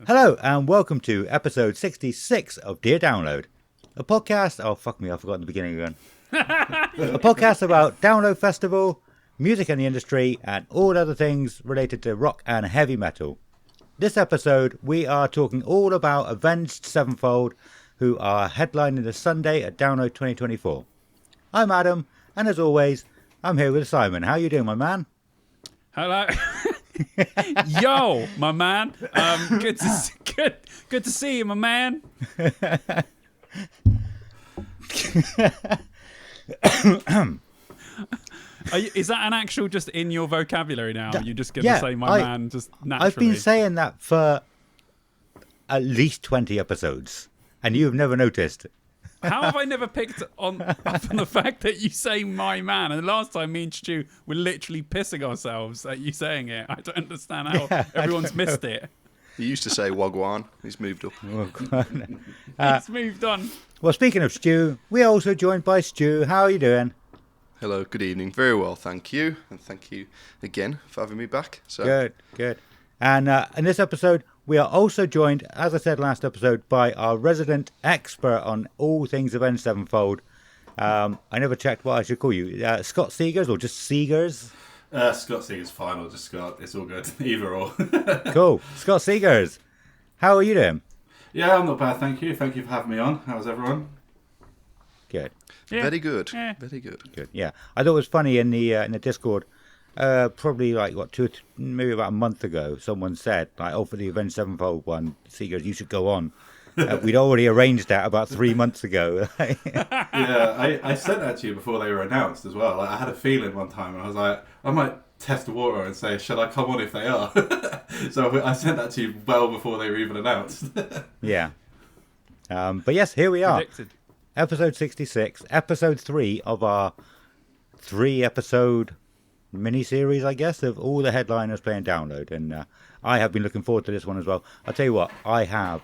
Hello and welcome to episode 66 of Dear Download, a podcast. Oh fuck me, I forgot the beginning again. A podcast about Download Festival, music in the industry, and all other things related to rock and heavy metal. This episode, we are talking all about Avenged Sevenfold, who are headlining the Sunday at Download 2024. I'm Adam, and as always, I'm here with Simon. How you doing, my man? Hello. Yo, my man. Good to see you, my man. Is that an actual just in your vocabulary now? You're just going to say my man just naturally? I've been saying that for at least 20 episodes, and you've never noticed. How have I never picked up on the fact that you say my man? And the last time me and Stu were literally pissing ourselves at you saying it. I don't understand how everyone's missed it. He used to say Wagwan. He's moved up. He's moved on. Well, speaking of Stu, we are also joined by Stu. How are you doing? Hello, good evening. Very well, thank you. And thank you again for having me back. Good. And in this episode, we are also joined, as I said last episode, by our resident expert on all things Avenged Sevenfold. I never checked what I should call you. Scott Seagers or just Seagers? Scott Seager's fine, or just Scott. It's all good. Either or. Cool. Scott Seagers, how are you doing? Yeah, I'm not bad, thank you. Thank you for having me on. How's everyone? Good. Yeah. Very good. Yeah. Very good. Good. Yeah. I thought it was funny in the Discord. Probably maybe about a month ago, someone said, for the Avenged Sevenfold one, Seagers, you should go on. We'd already arranged that about 3 months ago. Yeah, I sent that to you before they were announced as well. I had a feeling one time, and I was like, I might test the water and say, shall I come on if they are? So I sent that to you well before they were even announced. Yeah. But yes, here we are. Predicted. Episode 66, episode 3 of our 3-episode mini-series, I guess, of all the headliners playing Download. And I have been looking forward to this one as well. I'll tell you what, I've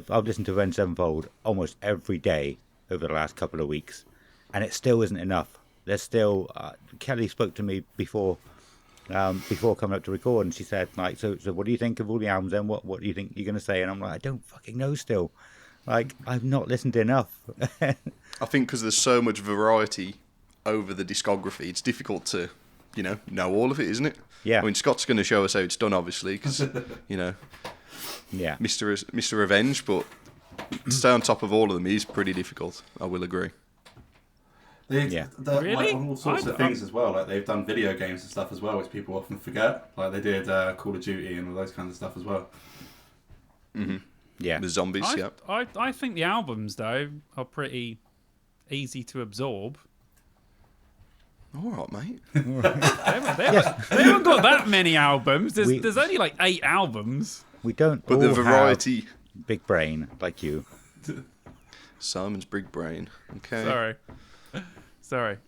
listened to Avenged Sevenfold almost every day over the last couple of weeks, and it still isn't enough. There's still Kelly spoke to me before coming up to record, and she said, so what do you think of all the albums then? What do you think you're going to say? And I'm like, I don't fucking know still. I've not listened enough. I think because there's so much variety over the discography, it's difficult to, know all of it, isn't it? Yeah. I mean, Scott's going to show us how it's done, obviously, because, Yeah. Mr. Revenge, but to stay on top of all of them is pretty difficult, I will agree. Really? On all sorts of things as well. Like, they've done video games and stuff as well, which people often forget. Like, they did Call of Duty and all those kinds of stuff as well. Mm-hmm. Yeah. The zombies, yeah. I think the albums, though, are pretty easy to absorb. All right, mate. They haven't got that many albums. There's only 8 albums. We don't But all the variety... have big brain like you. Simon's big brain. Okay. Sorry.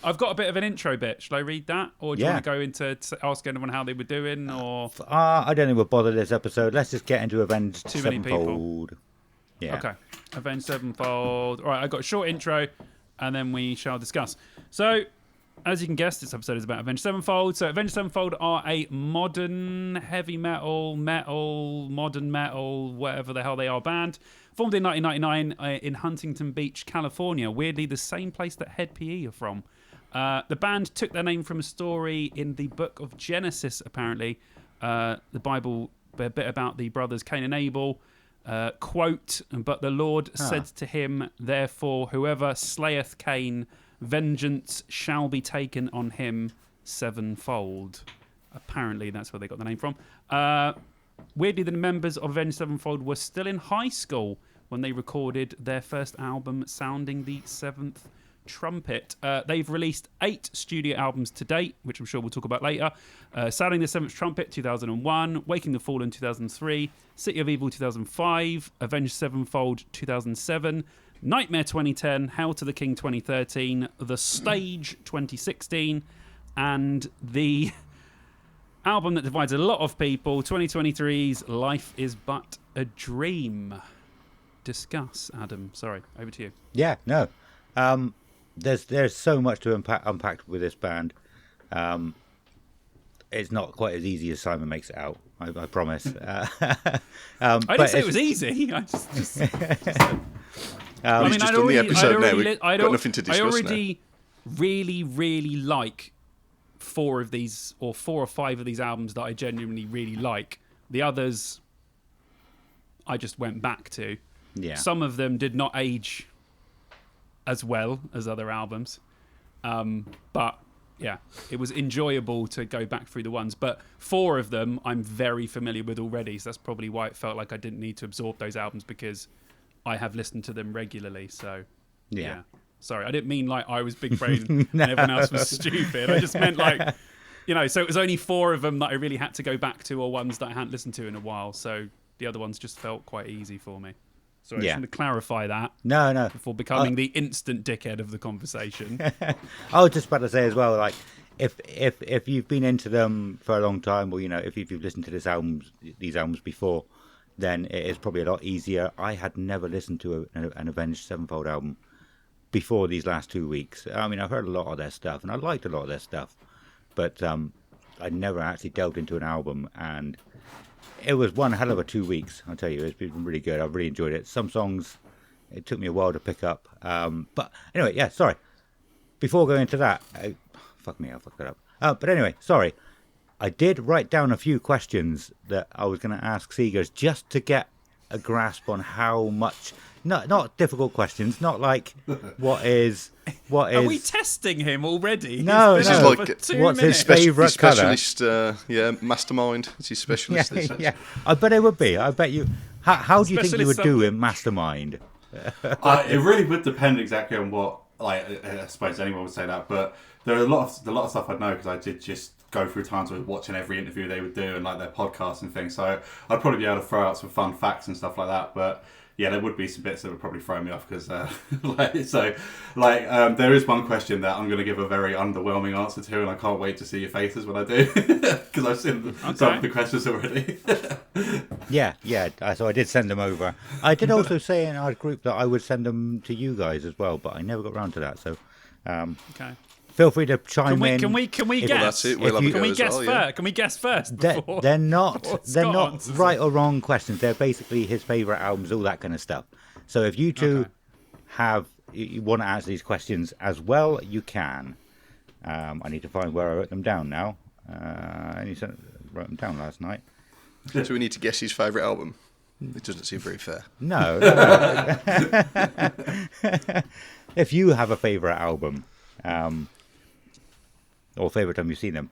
I've got a bit of an intro bit. Shall I read that? Or do you want to go into ask anyone how they were doing? Or I don't think we'll bother this episode. Let's just get into Avenged Too many Sevenfold. Yeah. Okay. Avenged Sevenfold. All right, I've got a short intro, and then we shall discuss. So, as you can guess, this episode is about Avenged Sevenfold. So, Avenged Sevenfold are a modern heavy metal, modern metal, whatever the hell they are band. Formed in 1999 in Huntington Beach, California. Weirdly, the same place that Head PE are from. The band took their name from a story in the book of Genesis, apparently. The Bible, a bit about the brothers Cain and Abel. Quote, but the Lord said to him, therefore, whoever slayeth Cain, vengeance shall be taken on him sevenfold. Apparently, that's where they got the name from. Weirdly, the members of Avenged Sevenfold were still in high school when they recorded their first album, sounding the seventh trumpet. They've released 8 studio albums to date, which I'm sure we'll talk about later. Sounding the Seventh Trumpet, 2001. Waking the Fallen, 2003. City of Evil, 2005. Avenged Sevenfold, 2007. Nightmare, 2010. Hail to the King, 2013. The Stage, 2016. And the album that divides a lot of people, 2023's Life is But a Dream. Discuss, Adam. Sorry, over to you. Yeah, no. There's so much to unpack with this band. it's not quite as easy as Simon makes it out. I promise. I didn't say it was easy. I just I mean, just on the episode now. We've got nothing to discuss I already really, really like 4 or 5 of these albums that I genuinely really like. The others, I just went back to. Yeah. Some of them did not age as well as other albums. But yeah, it was enjoyable to go back through the ones. But 4 of them I'm very familiar with already. So that's probably why it felt like I didn't need to absorb those albums, because I have listened to them regularly. So yeah. Sorry, I didn't mean like I was big brain and everyone else was stupid. I just meant like, so it was only 4 of them that I really had to go back to, or ones that I hadn't listened to in a while. So the other ones just felt quite easy for me. So I just want to clarify that. No. Before becoming the instant dickhead of the conversation. I was just about to say as well, like, if you've been into them for a long time, or if you've listened to these albums before, then it is probably a lot easier. I had never listened to an Avenged Sevenfold album before these last 2 weeks. I mean, I've heard a lot of their stuff, and I liked a lot of their stuff, but I never actually delved into an album, and it was one hell of a 2 weeks. I'll tell you, it's been really good. I've really enjoyed it. Some songs, it took me a while to pick up, but anyway, yeah. Sorry. Before going into that, fuck me, I fucked that up. But anyway, sorry. I did write down a few questions that I was going to ask Seegers, just to get a grasp on how much. Not difficult questions. Not like what is. Are we testing him already? No, This no. is like What's his his favourite colour? specialist, mastermind. It's his specialist. Yeah. I bet it would be. I bet you. How do you think you would do in Mastermind? It really would depend exactly on what. Like, I suppose anyone would say that, but there are a lot of stuff I'd know, because I did just go through times with watching every interview they would do and like their podcasts and things. So I'd probably be able to throw out some fun facts and stuff like that. But yeah, there would be some bits that would probably throw me off, because there is one question that I'm going to give a very underwhelming answer to, and I can't wait to see your faces when I do, because I've seen some of the questions already. Yeah. So I did send them over. I did also say in our group that I would send them to you guys as well, but I never got around to that. So okay. Feel free to chime in. Can we guess? Well, that's it. We'll have a go as well, yeah. Can we guess first? They're not right or wrong questions. They're basically his favourite albums, all that kind of stuff. So if you two you want to answer these questions as well, you can. I need to find where I wrote them down now. I wrote them down last night. So we need to guess his favourite album. It doesn't seem very fair. No. If you have a favourite album, or favourite time you've seen them.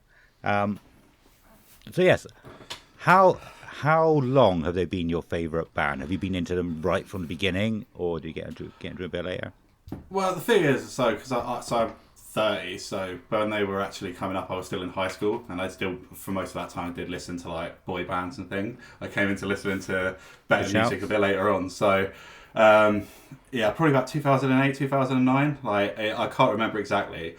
So yes, how long have they been your favourite band? Have you been into them right from the beginning, or do you get into it a bit later? Well, the thing is, I'm 30, so when they were actually coming up, I was still in high school, and I still, for most of that time, did listen to like boy bands and things. I came into listening to better music a bit later on, so probably about 2008, 2009. Like, I can't remember exactly.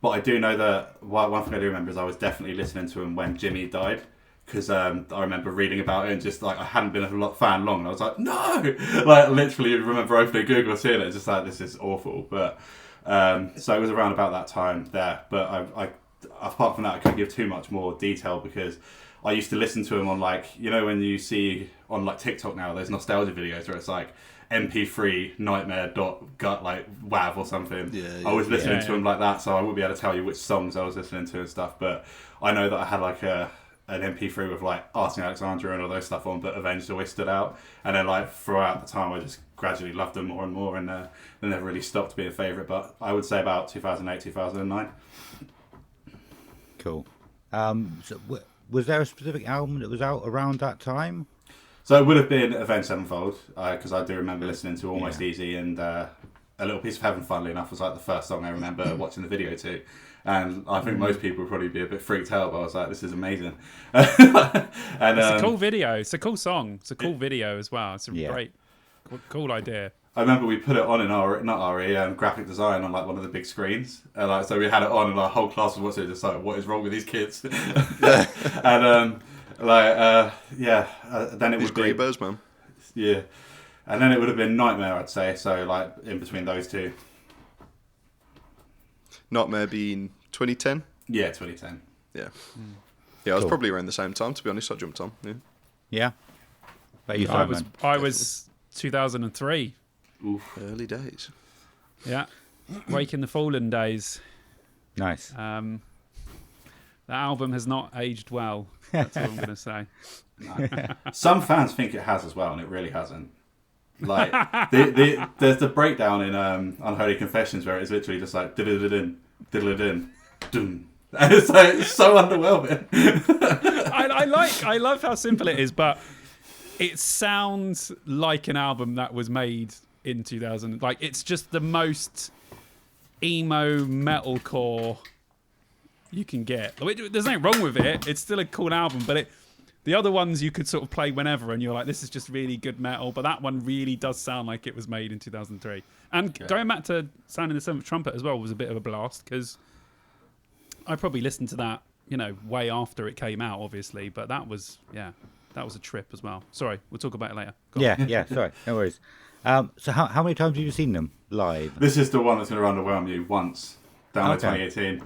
But I do know that one thing I do remember is I was definitely listening to him when Jimmy died, because I remember reading about it, and just like I hadn't been a fan long, and I was like, no, like literally remember opening Google, seeing it, just like, this is awful. But so it was around about that time there. But I apart from that, I couldn't give too much more detail, because I used to listen to him on, like, when you see on like TikTok now, there's nostalgia videos where it's like MP3 nightmare.gut like WAV or something. I was listening to him like that, so I wouldn't be able to tell you which songs I was listening to and stuff, but I know that I had like an MP3 with like Arsenal Alexandria and all those stuff on, but Avenged always stood out. And then like throughout the time, I just gradually loved them more and more, and they never really stopped being a favourite. But I would say about 2008, 2009. Cool. So was there a specific album that was out around that time? So it would have been Avenged Sevenfold, because I do remember listening to Almost Easy, and A Little Piece of Heaven, funnily enough, was like the first song I remember watching the video to. And I think most people would probably be a bit freaked out, but I was like, this is amazing. It's a cool video. It's a cool song. It's a cool video as well. It's a great, cool idea. I remember we put it on in graphic design on like one of the big screens. So we had it on, and our whole class was watching it, just like, what is wrong with these kids? And then it These would be Grey-Bows, man. Yeah, and then it would have been Nightmare, I'd say. So like in between those two. Nightmare being 2010. Yeah, 2010. Yeah. Yeah, I was Cool. probably around the same time, to be honest. I jumped on. Yeah. Yeah. But you I thought, I was 2003. Early days. Yeah, Waking the Fallen days. nice. The album has not aged well. That's all I'm going to say. Some fans think it has as well, and it really hasn't. Like there's the breakdown in Unholy Confessions where it's literally just like diddle-diddle-din, diddle-diddle-din, dun. And it's like it's so underwhelming. I love how simple it is, but it sounds like an album that was made in 2000. Like, it's just the most emo metalcore you can get. There's nothing wrong with it. It's still a cool album, but the other ones you could sort of play whenever, and you're like, this is just really good metal. But that one really does sound like it was made in 2003. And going back to Sounding the Seventh Trumpet as well was a bit of a blast, because I probably listened to that, way after it came out, obviously. But that was a trip as well. Sorry, we'll talk about it later. Go on. Yeah, sorry, no worries. So how many times have you seen them live? This is the one that's going to underwhelm you once. Down in 2018.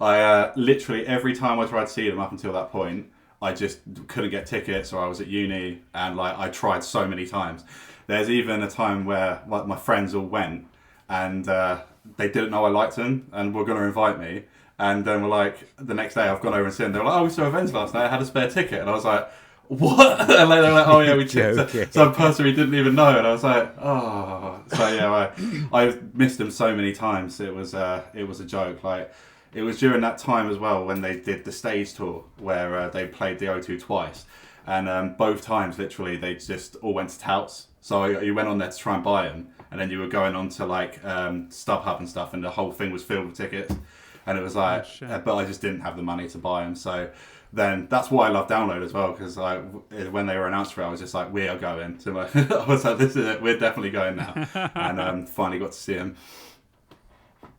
I literally every time I tried to see them up until that point, I just couldn't get tickets, or I was at uni, and I tried so many times. There's even a time where my friends all went, and they didn't know I liked them, and were going to invite me. And then we're like, the next day I've gone over and seen them. They were like, oh, we saw Avenged last night. I had a spare ticket, and I was like, what? And they were like, oh yeah, we checked. Some person we didn't even know, and I was like, oh. So yeah, I missed them so many times. It was a joke. Like, it was during that time as well when they did the stage tour where they played the O2 twice, and both times literally they just all went to touts. So you went on there to try and buy them, and then you were going on to like StubHub and stuff, and the whole thing was filled with tickets. And it was like, but I just didn't have the money to buy them. So then that's why I love Download as well, because when they were announced for it, I was just like, we are going. I was like, this is it. We're definitely going now. And finally got to see them.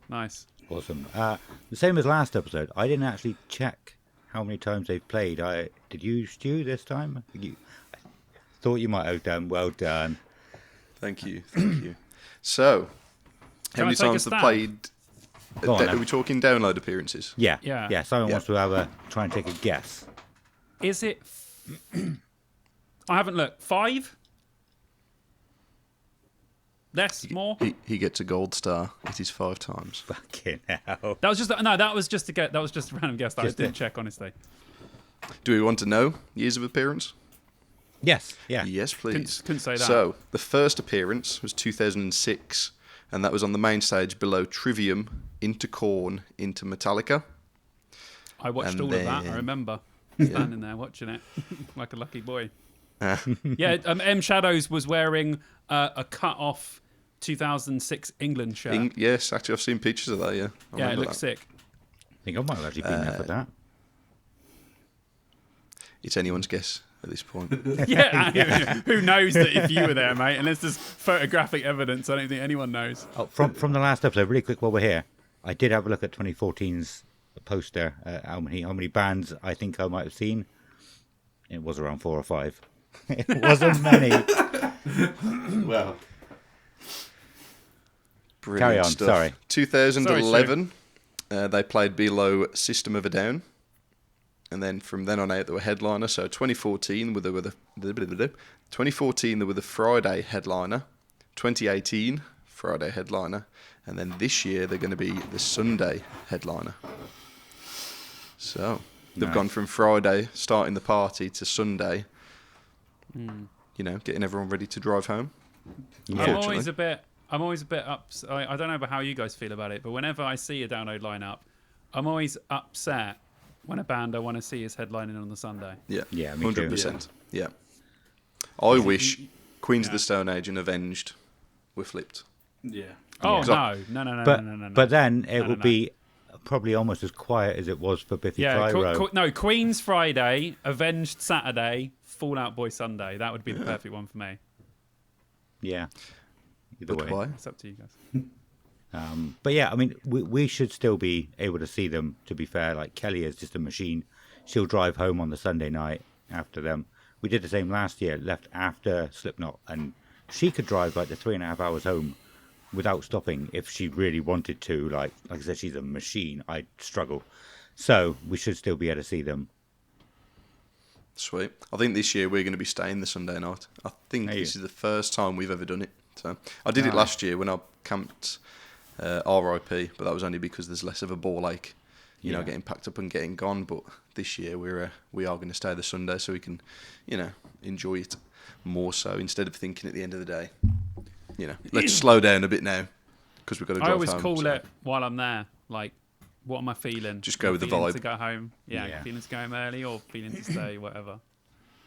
Nice. Awesome. The same as last episode, I didn't actually check how many times they've played. Did you, Stu, this time? I thought you might have done. Well done. Thank you. So, how many times they've played? Go on, are we talking download appearances? Yeah. Yeah. Someone wants to try and take a guess. Is it... I haven't looked. 5? Less? More? He gets a gold star. It is 5 times. Fucking hell. That was just a random guess that I didn't check, honestly. Do we want to know years of appearance? Yes. Yeah. Yes, please. Couldn't say that. So, the first appearance was 2006, and that was on the main stage below Trivium, into Korn, into Metallica. I watched all of that. I remember standing there watching it like a lucky boy. Yeah, M Shadows was wearing a cut-off 2006 England shirt. Yes, actually, I've seen pictures of that. Yeah, Yeah, it looks sick. I think I might have actually been there for that. It's anyone's guess at this point. Yeah, who knows that if you were there, mate? Unless there's photographic evidence, I don't think anyone knows. Oh, from the last episode, really quick while we're here, I did have a look at 2014's poster. How many bands I think I might have seen? It was around 4 or 5. It wasn't many. Well, Brilliant Carry on, stuff. sorry. 2011, they played below System of a Down. And then from then on out, they were headliner. So 2014, they were the Friday headliner. 2018, Friday headliner. And then this year, they're going to be the Sunday headliner. So they've gone from Friday, starting the party, to Sunday. Getting everyone ready to drive home. Yeah. I'm always a bit I don't know about how you guys feel about it, but whenever I see a Download lineup, I'm always upset when a band I want to see is headlining on the Sunday. Yeah, me too. 100%. Yeah. I wish Queens of the Stone Age and Avenged were flipped. yeah. Oh, no. But then it would be probably almost as quiet as it was for Biffy Clyro. Queen's Friday, Avenged Saturday, Fall Out Boy Sunday. That would be the perfect one for me. Yeah. Either way. Why? It's up to you guys. But yeah, I mean, we should still be able to see them, to be fair. Like, Kelly is just a machine. She'll drive home on the Sunday night after them. We did the same last year, left after Slipknot, and she could drive like the 3.5 hours home without stopping if she really wanted to. Like I said, she's a machine. I'd struggle. So we should still be able to see them. Sweet. I think this year we're going to be staying the Sunday night. I think this is the first time we've ever done it. So I did it last year when I camped RIP, but that was only because there's less of a ball ache, you know, getting packed up and getting gone. But this year we are going to stay the Sunday so we can, you know, enjoy it more so instead of thinking at the end of the day, you know, let's slow down a bit now because we've got to drive home. I always call it while I'm there, like, what am I feeling? Just go with the feeling vibe. To go home. Yeah, feeling to go home early or feeling to stay, whatever.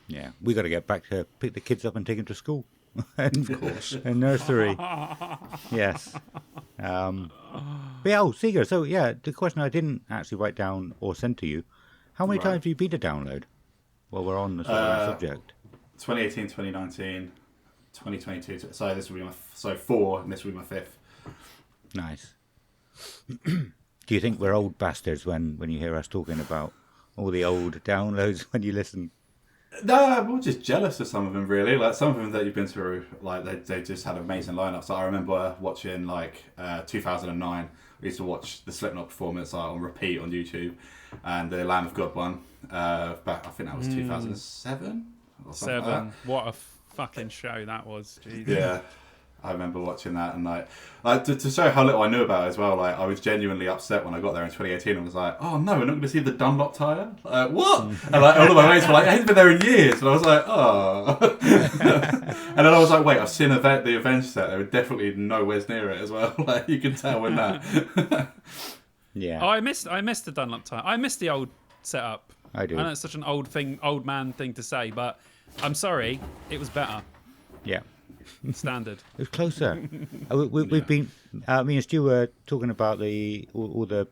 Yeah, we got to get back to pick the kids up and take them to school. Of course. And nursery. Yes. But yeah, Seeger, so yeah, the question I didn't actually write down or send to you, how many times have you been to download? Well, we're on the subject. 2018, 2019, 2022. So this will be my 4, and this will be my 5th. Nice. Do you think we're old bastards when you hear us talking about all the old downloads when you listen? No, I'm more just jealous of some of them, really. Like, some of them that you've been through, like, they just had amazing lineups. Like, I remember watching, like, 2009. We used to watch the Slipknot performance on repeat on YouTube, and the Lamb of God one. Back, I think that was 2007 or something like that. What a fucking show that was. Jesus. Yeah. I remember watching that, and like to show how little I knew about it as well. Like, I was genuinely upset when I got there in 2018 and was like, "Oh no, we're not going to see the Dunlop tire." What? And like all of my mates were like, "I haven't been there in years," and I was like, "Oh." And then I was like, "Wait, I've seen the Avenged set. They were definitely nowhere near it as well." Like, you can tell in that. Yeah. Oh, I missed the Dunlop tire. I missed the old setup. I do. I know it's such an old man thing to say, but I'm sorry, it was better. Yeah. Standard. It was closer. We've been, me and Stu were talking about all the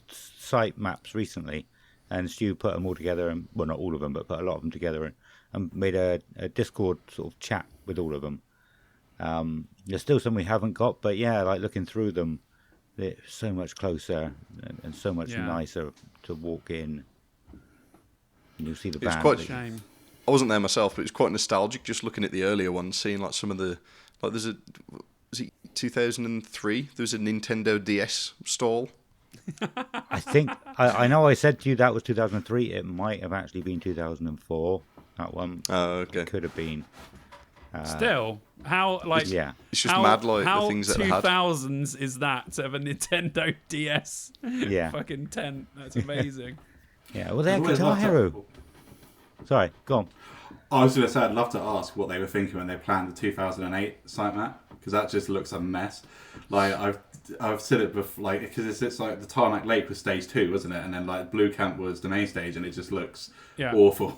site maps recently, and Stu put them all together, and well, not all of them, but put a lot of them together, and made a Discord sort of chat with all of them. There's still some we haven't got, but yeah, like looking through them, they're so much closer and so much nicer to walk in. And you'll see the band. It's quite a shame. I wasn't there myself, but it's quite nostalgic just looking at the earlier ones, seeing like some of the, like was it 2003? There was a Nintendo DS stall. I think I know I said to you that was 2003. It might have actually been 2004. That one. Oh, okay. Could have been. Still, how like Yeah. It's just mad, like the things that they had. How 2000s is that to have a Nintendo DS? Yeah. Fucking tent. That's amazing. Yeah. Well, they had Guitar Hero. Sorry, go on. I was going to say, I'd love to ask what they were thinking when they planned the 2008 site map, because that just looks a mess. Like, I've said it before, like, because it's like the Tarmac Lake was stage 2, wasn't it? And then like Blue Camp was the main stage, and it just looks awful.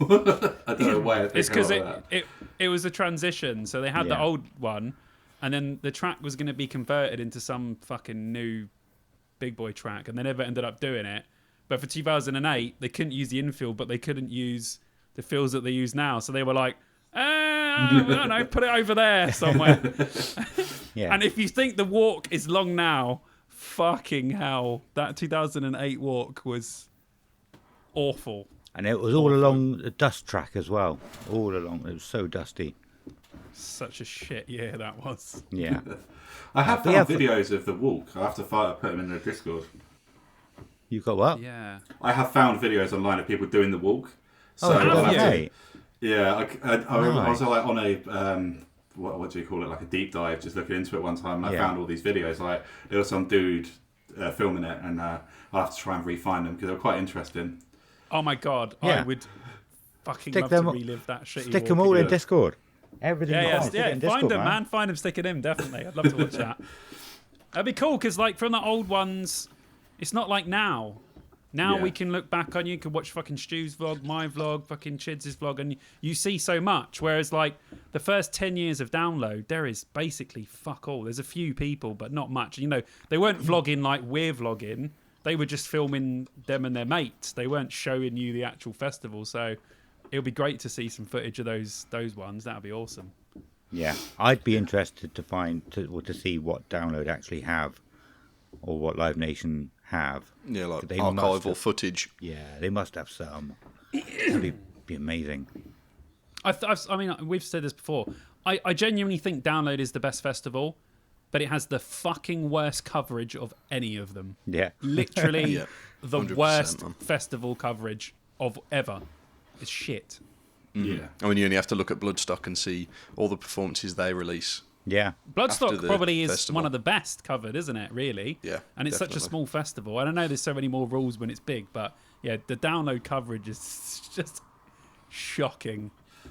I don't know why. It's because it was a transition, so they had the old one, and then the track was going to be converted into some fucking new big boy track, and they never ended up doing it. But for 2008, they couldn't use the infield, but they couldn't use the fills that they use now. So they were like, I don't know, put it over there somewhere. Yeah. And if you think the walk is long now, fucking hell, that 2008 walk was awful. And it was all along the dust track as well. All along. It was so dusty. Such a shit year that was. Yeah. I have found videos of the walk. I have to put them in the Discord. You've got what? Yeah. I have found videos online of people doing the walk. So okay. I was like on a what do you call it? Like a deep dive, just looking into it one time, and I found all these videos. Like, there was some dude filming it, and I'll have to try and re-find them because they were quite interesting. Oh my god, Yeah. I would fucking Stick love them- to relive that shit. Stick them all in Discord. Everything. Yeah. in Find Discord, them, man. Find them, stick it in. Definitely, I'd love to watch that. That'd be cool because, like, from the old ones, it's not like now. Now we can look back on you can watch fucking Stu's vlog, my vlog, fucking Chids' vlog, and you see so much. Whereas, like, the first 10 years of download, there is basically fuck all. There's a few people, but not much. You know, they weren't vlogging like we're vlogging. They were just filming them and their mates. They weren't showing you the actual festival. So it would be great to see some footage of those ones. That would be awesome. Yeah, I'd be interested to see what Download actually have, or what Live Nation have. Yeah, like They must archival have- footage. Yeah, they must have some. That'd be amazing. I mean, we've said this before. I genuinely think Download is the best festival. but it has the fucking worst coverage of any of them. Yeah. Literally Yeah, the 100%, worst man. festival coverage of ever. It's shit. Yeah. I mean, you only have to look at Bloodstock and see all the performances they release. Yeah. Bloodstock After the probably is festival. one of the best covered, isn't it, really? Yeah, And it's such a definitely. small festival. And I know there's so many more rules when it's big, but yeah, the download coverage is just shocking.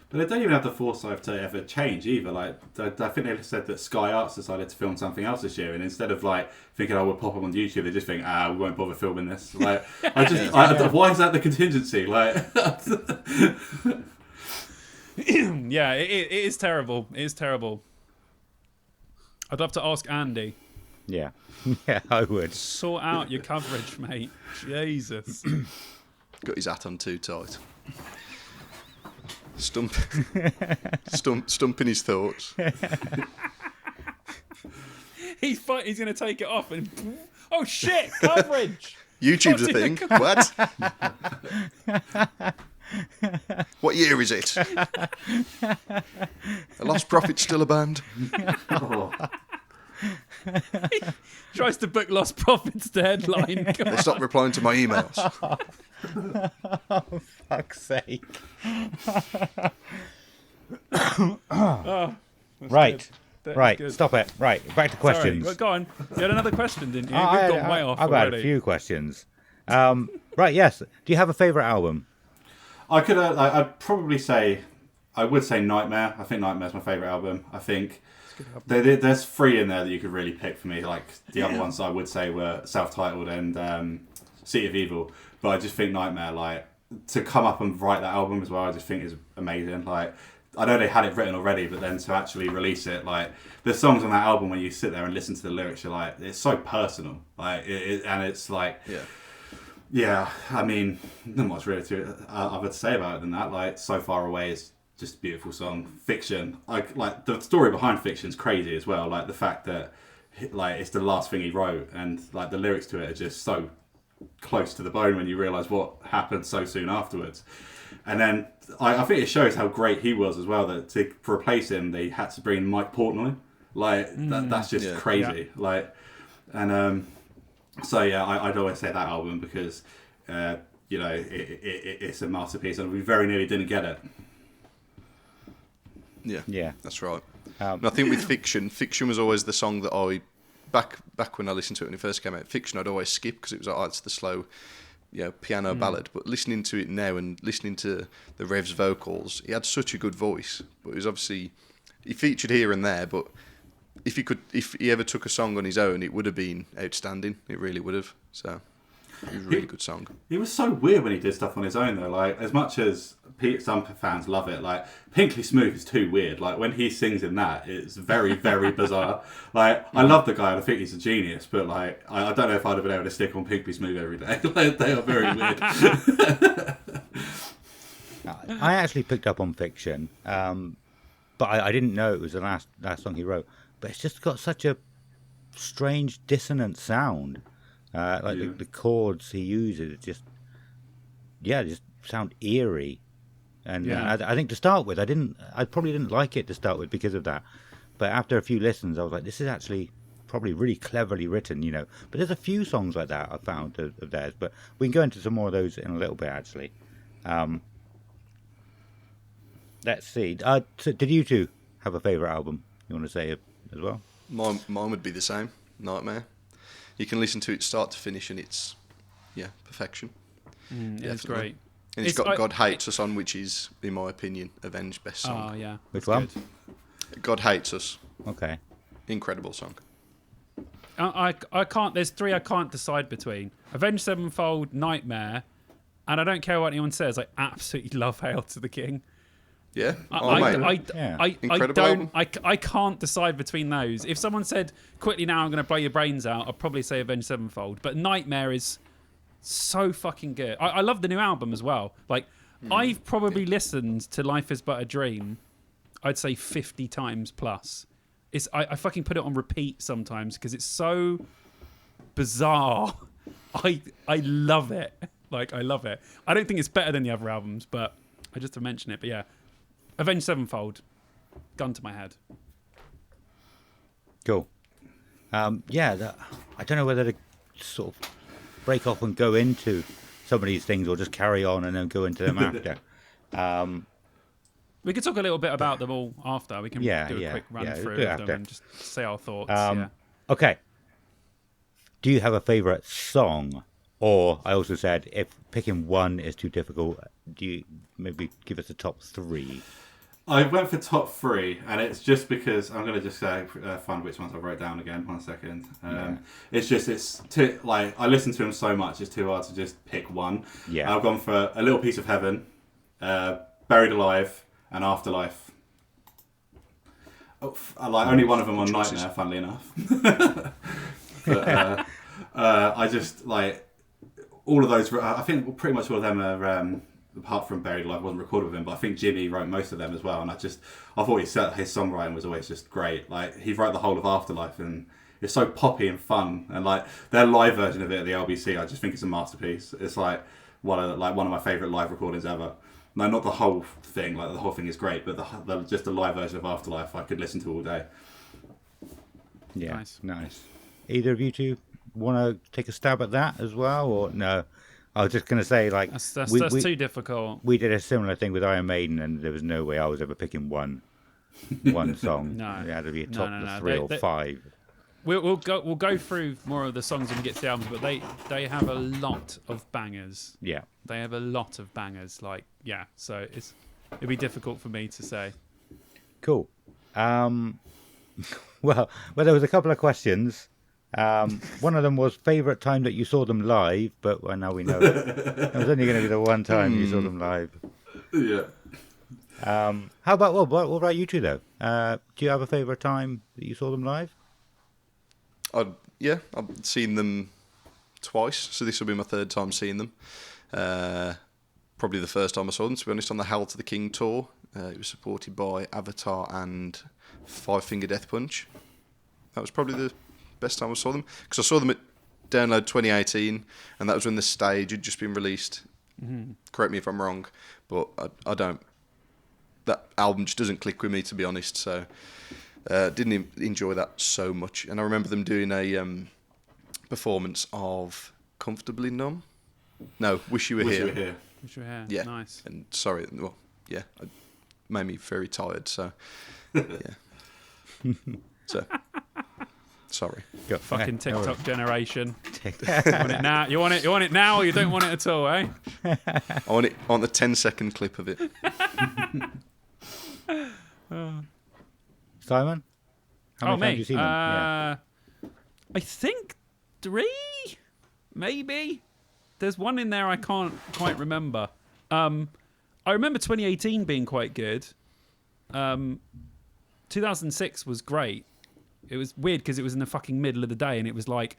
But they don't even have the foresight to ever change either. Like, I think they said that Sky Arts decided to film something else this year, and instead of like thinking, "Oh, we'll pop them on YouTube," they just think, "We won't bother filming this." Like, why is that the contingency? Like, Yeah, it is terrible. It is terrible. I'd love to ask Andy, Yeah. Yeah, I would. sort out your coverage, mate. Jesus. Got his hat on too tight. Stumping his thoughts. He's going to take it off and... Oh, shit! Coverage! YouTube's a thing. What? What year is it? A Lost Prophet's still a band. oh, Tries to book Lost Prophets to headline. They stopped replying to my emails. Fuck's sake. Oh, Right. that's Right. good. Stop it. Right. Back to questions. Sorry, go on. You had another question, didn't you? We've I- gone way off I've had already. a few questions. Right. Yes. Do you have a favourite album? I'd probably say, I would say Nightmare. I think Nightmare's my favourite album. I think there's 3 in there that you could really pick for me. Like the other ones I would say were self-titled and Seat of Evil. But I just think Nightmare, like, to come up and write that album as well, I just think is amazing. Like, I know they had it written already, but then to actually release it, like, there's songs on that album when you sit there and listen to the lyrics, you're like, it's so personal. Like, and it's like... Yeah. Yeah, I mean, not much really other to say about it than that. Like, So Far Away is just a beautiful song. Fiction, like the story behind Fiction is crazy as well. Like the fact that, like, it's the last thing he wrote, and like the lyrics to it are just so close to the bone when you realise what happened so soon afterwards. And then I think it shows how great he was as well. That to replace him, they had to bring in Mike Portnoy. Like that's just Yeah. crazy. Yeah. Like, and so yeah, I'd always say that album because you know it's a masterpiece, and we very nearly didn't get it. Yeah. Yeah. That's right. And I think with Fiction was always the song that I back when I listened to it when it first came out. Fiction I'd always skip because it was like, oh, it's the slow, piano ballad. But listening to it now and listening to the Rev's vocals, he had such a good voice. But it was obviously he featured here and there. But if he ever took a song on his own, it would have been outstanding. It really would have. So it was a really good song. He was so weird when he did stuff on his own though. Like, as much as some fans love it, like Pinkly Smooth is too weird. Like when he sings in that, it's very, very bizarre. Like, I love the guy and I think he's a genius, but like I don't know if I'd have been able to stick on Pinkly Smooth every day. Like, they are very weird. I actually picked up on Fiction, but I didn't know it was the last song he wrote. But it's just got such a strange dissonant sound. The chords he uses just sound eerie. And Yeah. I think to start with, I probably didn't like it to start with because of that. But after a few listens, I was like, this is actually probably really cleverly written, But there's a few songs like that I found of theirs. But we can go into some more of those in a little bit, actually. Let's see. So did you two have a favourite album you want to say as well? Mine would be the same. Nightmare. You can listen to it start to finish, and it's perfection. It's Definitely. great. And it's got God Hates Us on, which is, in my opinion, Avenged best song. Oh, yeah. Which that's one? good. God Hates Us. Okay. Incredible song. I can't. There's 3 I can't decide between: Avenged Sevenfold, Nightmare, and I don't care what anyone says. I absolutely love Hail to the King. Yeah. I Incredible don't. album. I can't decide between those. If someone said quickly now, I'm going to blow your brains out, I'd probably say Avenged Sevenfold. But Nightmare is so fucking good. I love the new album as well. Like, I've probably listened to Life Is But a Dream, I'd say 50 times plus. I fucking put it on repeat sometimes because it's so bizarre. I love it. Like, I love it. I don't think it's better than the other albums, but I just to mention it. But yeah, Avenged Sevenfold, gun to my head. Cool. I don't know whether to sort of break off and go into some of these things or just carry on and then go into them after. We could talk a little bit about them all after. We can do a quick run through of them and just say our thoughts. Okay. Do you have a favourite song? Or I also said, if picking one is too difficult, do you maybe give us a top 3? I went for top 3, and it's just because I'm going to just find which ones I wrote down again. 1 second. It's too, like, I listen to them so much, it's too hard to just pick one. Yeah. I've gone for A Little Piece of Heaven, Buried Alive, and Afterlife. Only one of them on Nightmare, funnily enough. But I just, like, all of those, I think pretty much all of them are, apart from Buried Alive, wasn't recorded with him, but I think Jimmy wrote most of them as well. And I thought his songwriting was always just great. Like, he wrote the whole of Afterlife, and it's so poppy and fun. And like their live version of it at the LBC, I just think it's a masterpiece. It's like one of my favourite live recordings ever. No, not the whole thing. Like, the whole thing is great, but just the live version of Afterlife, I could listen to all day. Yeah, nice. Either of you two want to take a stab at that as well, or no? I was just going to say, like, that's too difficult. We did a similar thing with Iron Maiden, and there was no way I was ever picking one song. No, it had to be a top 3 or 5. We'll go through more of the songs when we get to the albums, but they have a lot of bangers. Yeah, they have a lot of bangers. Like, so it'd be difficult for me to say. Cool. Well, there was a couple of questions. One of them was favourite time that you saw them live, but now we know it was only going to be the one time you saw them live. Yeah. How about what about you two though? Do you have a favourite time that you saw them live? I've seen them twice, so this will be my 3rd time seeing them. Probably the first time I saw them, to be honest, on the Hail to the King tour. It was supported by Avatar and Five Finger Death Punch. That was probably the best time I saw them, because I saw them at Download 2018, and that was when the stage had just been released. Mm-hmm. Correct me if I'm wrong, but I don't. That album just doesn't click with me, to be honest. So didn't enjoy that so much. And I remember them doing a performance of "Comfortably Numb." No, "Wish You Were Here." Wish You Were Here. Yeah, nice. And sorry, it made me very tired. So yeah. So. Sorry. Fucking TikTok generation. You want it now? You want it now, or you don't want it at all, eh? I want the 10-second clip of it. Simon? How many times have you seen them? I think 3, maybe. There's one in there I can't quite remember. I remember 2018 being quite good. 2006 was great. It was weird because it was in the fucking middle of the day, and it was like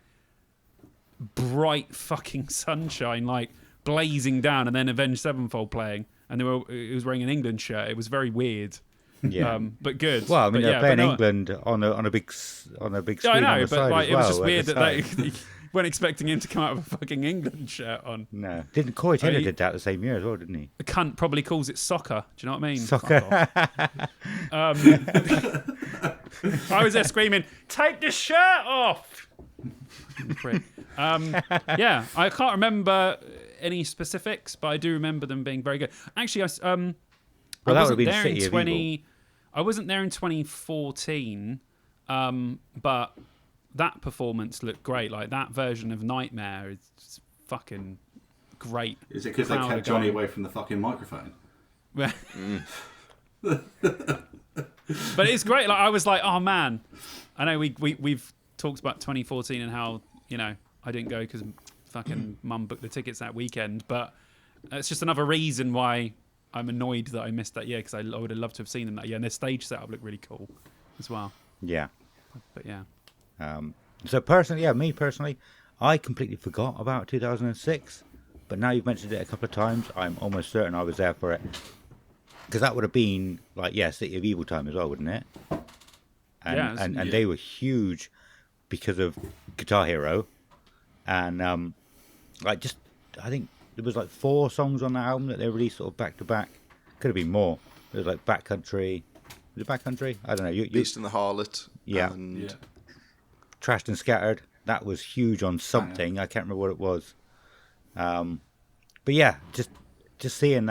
bright fucking sunshine, like blazing down, and then Avenged Sevenfold playing, and it was wearing an England shirt. It was very weird. Yeah, but good. Well, I mean, they're playing England on a big screen. I know, on the but side like, as it was well, just weird that the they weren't expecting him to come out with a fucking England shirt on. No, didn't Corey Taylor did that the same year as well, didn't he? The cunt probably calls it soccer. Do you know what I mean? Soccer. I was there screaming, "Take the shirt off!" Prick. I can't remember any specifics, but I do remember them being very good. Actually, I wasn't there in 20. I wasn't there in 2014, but that performance looked great. Like, that version of Nightmare is fucking great. Is it because they kept Johnny away from the fucking microphone? But it's great. Like, I was like, oh man, I know we've talked about 2014 and how, I didn't go because fucking mum booked the tickets that weekend, but it's just another reason why I'm annoyed that I missed that year, because I would have loved to have seen them that year, and their stage setup looked really cool as well. Yeah. But yeah. So personally, me personally, I completely forgot about 2006, but now you've mentioned it a couple of times, I'm almost certain I was there for it. Because that would have been, like, City of Evil time as well, wouldn't it? And they were huge because of Guitar Hero. And, I think there was, 4 songs on that album that they released sort of back-to-back. Could have been more. There was, Backcountry. Was it Backcountry? I don't know. Beast and the Harlot. Yeah. And Trashed and Scattered. That was huge on something. I can't remember what it was. But yeah, just seeing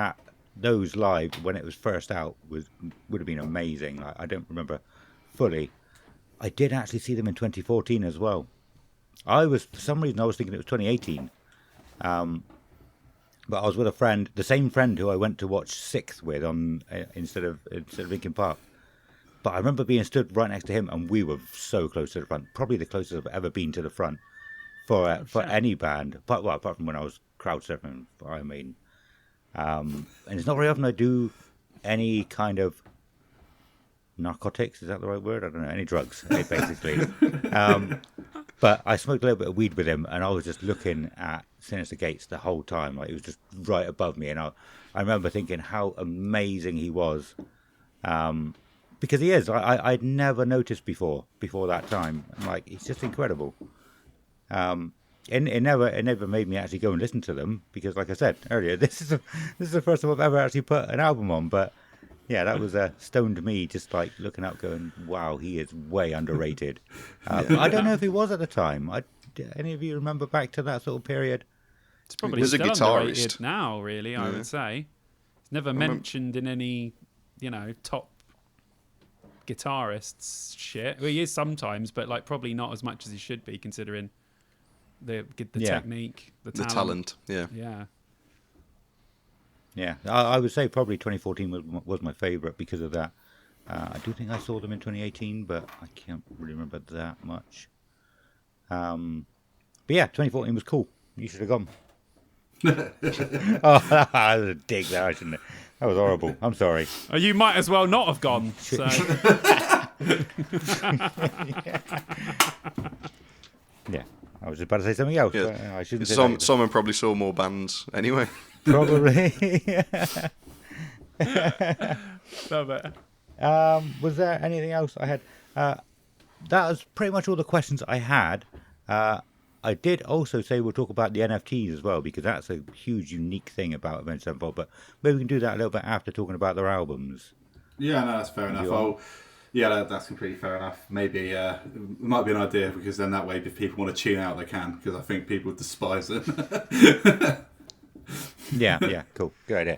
those live when it was first out would have been amazing. I don't remember fully. I did actually see them in 2014 as well. For some reason I was thinking it was 2018. But I was with a friend, the same friend who I went to watch Sixth with instead of Linkin Park. But I remember being stood right next to him, and we were so close to the front. Probably the closest I've ever been to the front for any band. Apart from when I was crowd surfing for Iron Maiden. And it's not very often I do any kind of narcotics. Is that the right word? I don't know. Any drugs, basically. But I smoked a little bit of weed with him, and I was just looking at Sinister Gates the whole time. Like, it was just right above me, and I remember thinking how amazing he was. Because he is. I'd never noticed before that time. Like, he's just incredible. It never made me actually go and listen to them because, like I said earlier, this is the first time I've ever actually put an album on. But yeah, that was stoned me, just like looking up, going, "Wow, he is way underrated." I don't know if he was at the time. Any of you remember back to that sort of period? It's probably He's a still guitarist underrated now. Really, I would say it's never mentioned in any top guitarists shit. Well, he is sometimes, but like probably not as much as he should be, considering the technique, the talent. Yeah. I would say probably 2014 was my favourite because of that. I do think I saw them in 2018, but I can't really remember that much. But yeah, 2014 was cool. You should have gone. Oh, that was a dig there. I shouldn't have. That was horrible. I'm sorry. Oh, you might as well not have gone. So. Yeah. I was just about to say something else. Yeah. But I shouldn't say that. Someone probably saw more bands anyway. Probably. Love it. Was there anything else I had? That was pretty much all the questions I had. I did also say we'll talk about the NFTs as well, because that's a huge, unique thing about Avenged Sevenfold. But maybe we can do that a little bit after talking about their albums. Yeah, no, that's fair enough. That's completely fair enough. Maybe it might be an idea, because then that way, if people want to tune out, they can, because I think people despise them. Yeah, cool. Good idea.